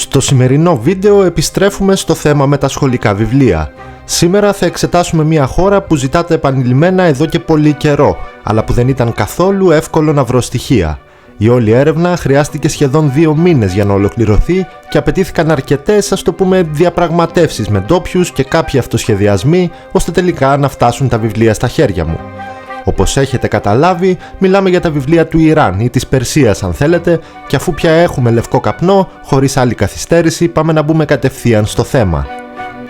Στο σημερινό βίντεο επιστρέφουμε στο θέμα με τα σχολικά βιβλία. Σήμερα θα εξετάσουμε μια χώρα που ζητάτε επανειλημμένα εδώ και πολύ καιρό, αλλά που δεν ήταν καθόλου εύκολο να βρω στοιχεία. Η όλη έρευνα χρειάστηκε σχεδόν 2 μήνες για να ολοκληρωθεί και απαιτήθηκαν αρκετές, ας το πούμε, διαπραγματεύσεις με ντόπιους και κάποιοι αυτοσχεδιασμοί, ώστε τελικά να φτάσουν τα βιβλία στα χέρια μου. Όπως έχετε καταλάβει, μιλάμε για τα βιβλία του Ιράν ή της Περσίας αν θέλετε, και αφού πια έχουμε λευκό καπνό, χωρίς άλλη καθυστέρηση, πάμε να μπούμε κατευθείαν στο θέμα.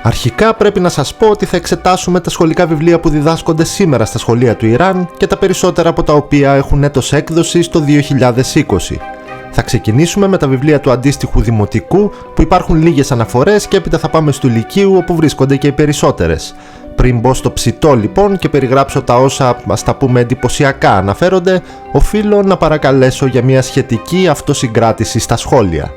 Αρχικά πρέπει να σας πω ότι θα εξετάσουμε τα σχολικά βιβλία που διδάσκονται σήμερα στα σχολεία του Ιράν και τα περισσότερα από τα οποία έχουν έτος έκδοσης το 2020. Θα ξεκινήσουμε με τα βιβλία του αντίστοιχου δημοτικού που υπάρχουν λίγες αναφορές και έπειτα θα πάμε στο λυκείου όπου βρίσκονται και οι περισσότερες. Πριν μπω στο ψητό λοιπόν και περιγράψω τα όσα, ας τα πούμε, εντυπωσιακά αναφέρονται, οφείλω να παρακαλέσω για μια σχετική αυτοσυγκράτηση στα σχόλια.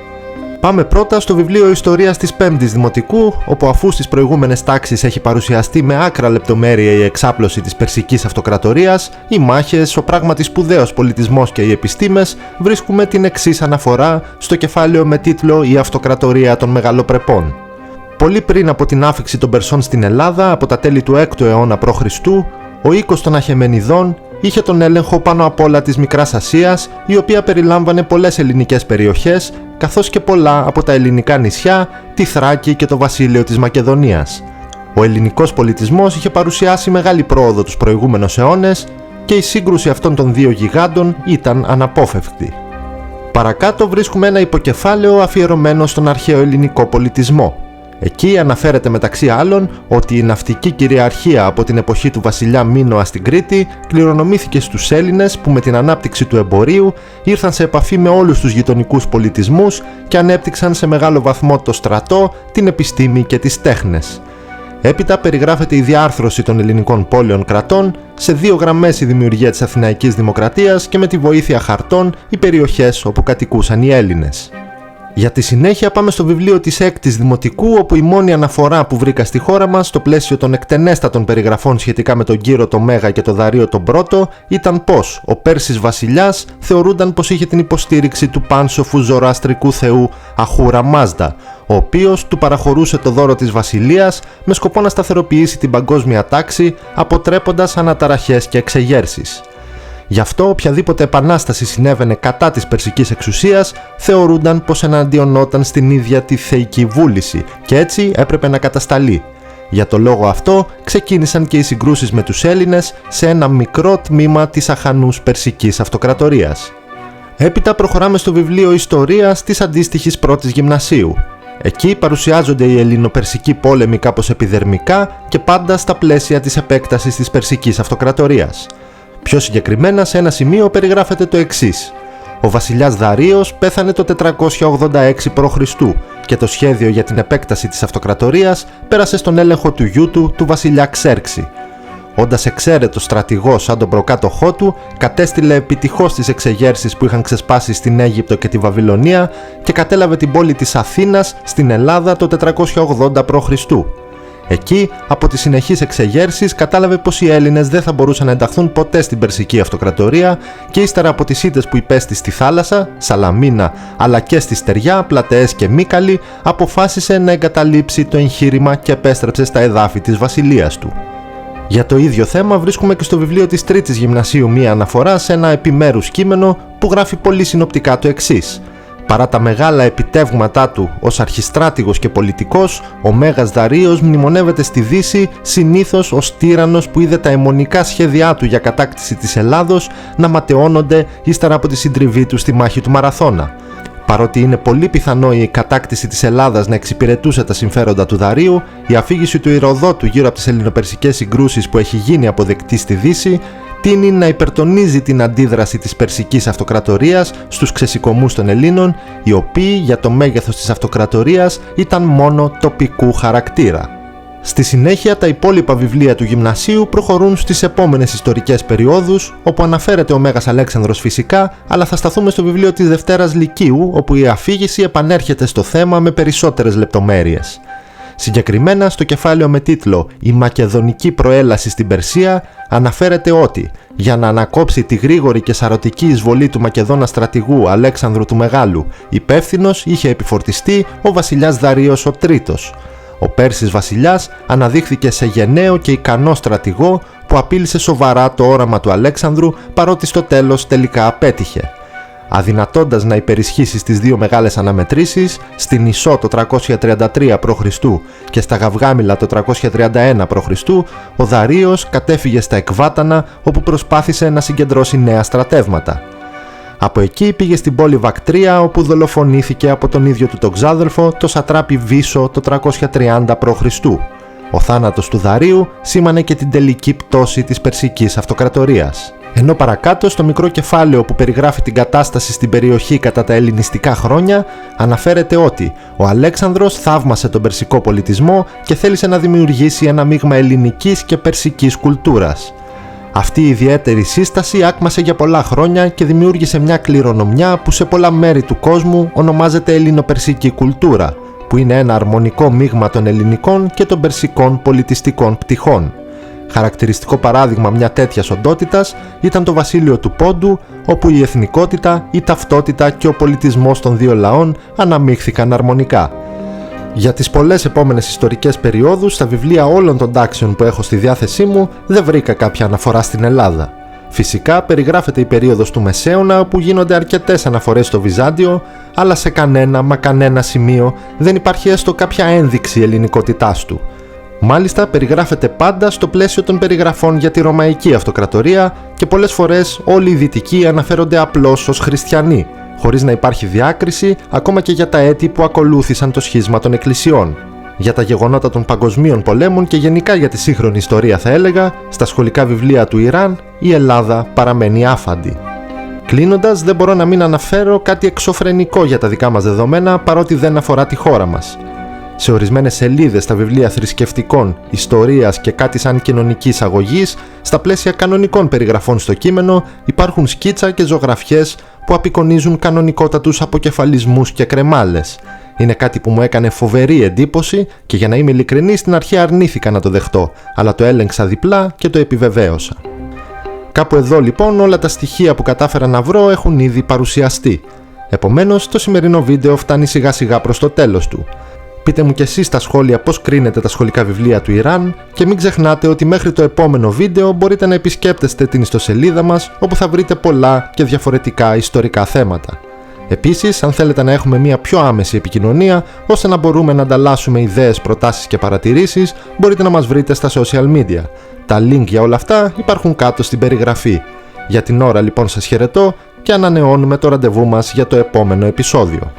Πάμε πρώτα στο βιβλίο Ιστορίας της 5ης Δημοτικού, όπου αφού στις προηγούμενες τάξεις έχει παρουσιαστεί με άκρα λεπτομέρεια η εξάπλωση της Περσικής Αυτοκρατορίας, οι μάχες, ο πράγματι σπουδαίος πολιτισμός και οι επιστήμες, βρίσκουμε την εξής αναφορά στο κεφάλαιο με τίτλο «Η Αυτοκρατορία των Μεγαλοπρεπών». Πολύ πριν από την άφιξη των Περσών στην Ελλάδα, από τα τέλη του 6ου αιώνα π.Χ., ο οίκος των Αχεμενιδών είχε τον έλεγχο πάνω απ' όλα της Μικράς Ασίας, η οποία περιλάμβανε πολλές ελληνικές περιοχές, καθώς και πολλά από τα ελληνικά νησιά, τη Θράκη και το βασίλειο της Μακεδονίας. Ο ελληνικός πολιτισμός είχε παρουσιάσει μεγάλη πρόοδο τους προηγούμενους αιώνες και η σύγκρουση αυτών των δύο γιγάντων ήταν αναπόφευκτη. Παρακάτω βρίσκουμε ένα υποκεφάλαιο αφιερωμένο στον αρχαίο ελληνικό πολιτισμό. Εκεί αναφέρεται μεταξύ άλλων ότι η ναυτική κυριαρχία από την εποχή του βασιλιά Μίνωα στην Κρήτη κληρονομήθηκε στους Έλληνες που με την ανάπτυξη του εμπορίου ήρθαν σε επαφή με όλους τους γειτονικούς πολιτισμούς και ανέπτυξαν σε μεγάλο βαθμό το στρατό, την επιστήμη και τις τέχνες. Έπειτα περιγράφεται η διάρθρωση των ελληνικών πόλεων κρατών, σε 2 γραμμές η δημιουργία της Αθηναϊκής Δημοκρατίας και με τη βοήθεια χαρτών οι περιοχές όπου κατοικούσαν οι Έλληνες. Για τη συνέχεια πάμε στο βιβλίο της 6ης Δημοτικού, όπου η μόνη αναφορά που βρήκα στη χώρα μας στο πλαίσιο των εκτενέστατων περιγραφών σχετικά με τον Κύρο το Μέγα και τον Δαρείο τον Πρώτο ήταν πως ο Πέρσης βασιλιάς θεωρούνταν πως είχε την υποστήριξη του πάνσοφου ζωροαστρικού θεού Αχούρα Μάζδα, ο οποίος του παραχωρούσε το δώρο της βασιλείας με σκοπό να σταθεροποιήσει την παγκόσμια τάξη, αποτρέποντας αναταραχές και εξεγέρσεις. Γι' αυτό οποιαδήποτε επανάσταση συνέβαινε κατά της περσικής εξουσίας θεωρούνταν πως εναντιονόταν στην ίδια τη θεϊκή βούληση και έτσι έπρεπε να κατασταλεί. Για το λόγο αυτό ξεκίνησαν και οι συγκρούσεις με τους Έλληνες σε ένα μικρό τμήμα της αχανούς περσικής αυτοκρατορίας. Έπειτα προχωράμε στο βιβλίο Ιστορίας της αντίστοιχης 1ης Γυμνασίου. Εκεί παρουσιάζονται οι ελληνοπερσικοί πόλεμοι κάπως επιδερμικά και πάντα στα πλαίσια της επέκτασης της περσικής αυτοκρατορίας. Πιο συγκεκριμένα σε ένα σημείο περιγράφεται το εξής. Ο βασιλιάς Δαρείος πέθανε το 486 π.Χ. και το σχέδιο για την επέκταση της αυτοκρατορίας πέρασε στον έλεγχο του γιού του, του βασιλιά Ξέρξη. Όντας εξαίρετος στρατηγός σαν τον προκάτοχό του, κατέστηλε επιτυχώς τις εξεγέρσεις που είχαν ξεσπάσει στην Αίγυπτο και τη Βαβυλωνία και κατέλαβε την πόλη της Αθήνας στην Ελλάδα το 480 π.Χ. Εκεί, από τις συνεχείς εξεγέρσεις, κατάλαβε πως οι Έλληνες δεν θα μπορούσαν να ενταχθούν ποτέ στην Περσική Αυτοκρατορία και ύστερα από τις ήττες που υπέστη στη θάλασσα, Σαλαμίνα, αλλά και στη Στεριά, Πλατεές και Μύκαλη, αποφάσισε να εγκαταλείψει το εγχείρημα και επέστρεψε στα εδάφη της βασιλείας του. Για το ίδιο θέμα βρίσκουμε και στο βιβλίο της 3ης Γυμνασίου μία αναφορά σε ένα επιμέρους κείμενο που γράφει πολύ συνοπτικά το εξής. Παρά τα μεγάλα επιτεύγματά του ως αρχιστράτηγος και πολιτικός, ο Μέγας Δαρείος μνημονεύεται στη Δύση συνήθως ως τύραννος που είδε τα αιμονικά σχέδιά του για κατάκτηση της Ελλάδος να ματαιώνονται ύστερα από τη συντριβή του στη μάχη του Μαραθώνα. Παρότι είναι πολύ πιθανό η κατάκτηση της Ελλάδας να εξυπηρετούσε τα συμφέροντα του Δαρείου, η αφήγηση του Ηροδότου γύρω από τις ελληνοπερσικές συγκρούσεις που έχει γίνει αποδεκτή στη Δύση τείνει να υπερτονίζει την αντίδραση της Περσικής Αυτοκρατορίας στους ξεσηκωμούς των Ελλήνων, οι οποίοι για το μέγεθος της αυτοκρατορίας ήταν μόνο τοπικού χαρακτήρα. Στη συνέχεια τα υπόλοιπα βιβλία του γυμνασίου προχωρούν στις επόμενες ιστορικές περιόδους, όπου αναφέρεται ο Μέγας Αλέξανδρος φυσικά, αλλά θα σταθούμε στο βιβλίο της Δευτέρας Λυκείου, όπου η αφήγηση επανέρχεται στο θέμα με περισσότερες λεπτομέρειες. Συγκεκριμένα στο κεφάλαιο με τίτλο «Η μακεδονική προέλαση στην Περσία» αναφέρεται ότι για να ανακόψει τη γρήγορη και σαρωτική εισβολή του Μακεδόνα στρατηγού Αλέξανδρου του Μεγάλου, υπεύθυνος είχε επιφορτιστεί ο βασιλιάς Δαρείος ο Τρίτος. Ο Πέρσης βασιλιάς αναδείχθηκε σε γενναίο και ικανό στρατηγό που απείλησε σοβαρά το όραμα του Αλέξανδρου, παρότι στο τέλος τελικά απέτυχε. Αδυνατώντας να υπερισχύσει στις δύο μεγάλες αναμετρήσεις, στην Ισό το 333 π.Χ. και στα Γαυγάμιλα το 331 π.Χ., ο Δαρείος κατέφυγε στα Εκβάτανα, όπου προσπάθησε να συγκεντρώσει νέα στρατεύματα. Από εκεί πήγε στην πόλη Βακτρία, όπου δολοφονήθηκε από τον ίδιο του τον ξάδελφο, το σατράπη Βίσο, το 330 π.Χ. Ο θάνατος του Δαρείου σήμανε και την τελική πτώση της Περσικής Αυτοκρατορίας. Ενώ παρακάτω στο μικρό κεφάλαιο που περιγράφει την κατάσταση στην περιοχή κατά τα ελληνιστικά χρόνια, αναφέρεται ότι ο Αλέξανδρος θαύμασε τον περσικό πολιτισμό και θέλησε να δημιουργήσει ένα μείγμα ελληνικής και περσικής κουλτούρας. Αυτή η ιδιαίτερη σύσταση άκμασε για πολλά χρόνια και δημιούργησε μια κληρονομιά που σε πολλά μέρη του κόσμου ονομάζεται ελληνοπερσική κουλτούρα, που είναι ένα αρμονικό μείγμα των ελληνικών και των περσικών πολιτιστικών πτυχών. Χαρακτηριστικό παράδειγμα μια τέτοιας οντότητας ήταν το βασίλειο του Πόντου, όπου η εθνικότητα, η ταυτότητα και ο πολιτισμός των δύο λαών αναμίχθηκαν αρμονικά. Για τις πολλές επόμενες ιστορικές περιόδους, στα βιβλία όλων των τάξεων που έχω στη διάθεσή μου, δεν βρήκα κάποια αναφορά στην Ελλάδα. Φυσικά περιγράφεται η περίοδος του Μεσαίωνα, όπου γίνονται αρκετές αναφορές στο Βυζάντιο, αλλά σε κανένα σημείο δεν υπάρχει έστω κάποια ένδειξη ελληνικότητάς του. Μάλιστα περιγράφεται πάντα στο πλαίσιο των περιγραφών για τη Ρωμαϊκή Αυτοκρατορία και πολλές φορές όλοι οι δυτικοί αναφέρονται απλώς ως χριστιανοί, χωρίς να υπάρχει διάκριση ακόμα και για τα έτη που ακολούθησαν το σχίσμα των εκκλησιών. Για τα γεγονότα των παγκοσμίων πολέμων και γενικά για τη σύγχρονη ιστορία, θα έλεγα, στα σχολικά βιβλία του Ιράν η Ελλάδα παραμένει άφαντη. Κλείνοντας, δεν μπορώ να μην αναφέρω κάτι εξωφρενικό για τα δικά μας δεδομένα, παρότι δεν αφορά τη χώρα μας. Σε ορισμένες σελίδες στα βιβλία θρησκευτικών, ιστορίας και κάτι σαν κοινωνικής αγωγής, στα πλαίσια κανονικών περιγραφών στο κείμενο, υπάρχουν σκίτσα και ζωγραφιές που απεικονίζουν κανονικότατους αποκεφαλισμούς και κρεμάλες. Είναι κάτι που μου έκανε φοβερή εντύπωση και για να είμαι ειλικρινής στην αρχή αρνήθηκα να το δεχτώ, αλλά το έλεγξα διπλά και το επιβεβαίωσα. Κάπου εδώ λοιπόν όλα τα στοιχεία που κατάφερα να βρω έχουν ήδη παρουσιαστεί. Επομένως το σημερινό βίντεο φτάνει σιγά σιγά προς το τέλος του. Πείτε μου κι εσείς στα σχόλια πώς κρίνετε τα σχολικά βιβλία του Ιράν και μην ξεχνάτε ότι μέχρι το επόμενο βίντεο μπορείτε να επισκέπτεστε την ιστοσελίδα μας, όπου θα βρείτε πολλά και διαφορετικά ιστορικά θέματα. Επίσης, αν θέλετε να έχουμε μια πιο άμεση επικοινωνία, ώστε να μπορούμε να ανταλλάσσουμε ιδέες, προτάσεις και παρατηρήσεις, μπορείτε να μας βρείτε στα social media. Τα link για όλα αυτά υπάρχουν κάτω στην περιγραφή. Για την ώρα λοιπόν σας χαιρετώ και ανανεώνουμε το ραντεβού μας για το επόμενο επεισόδιο.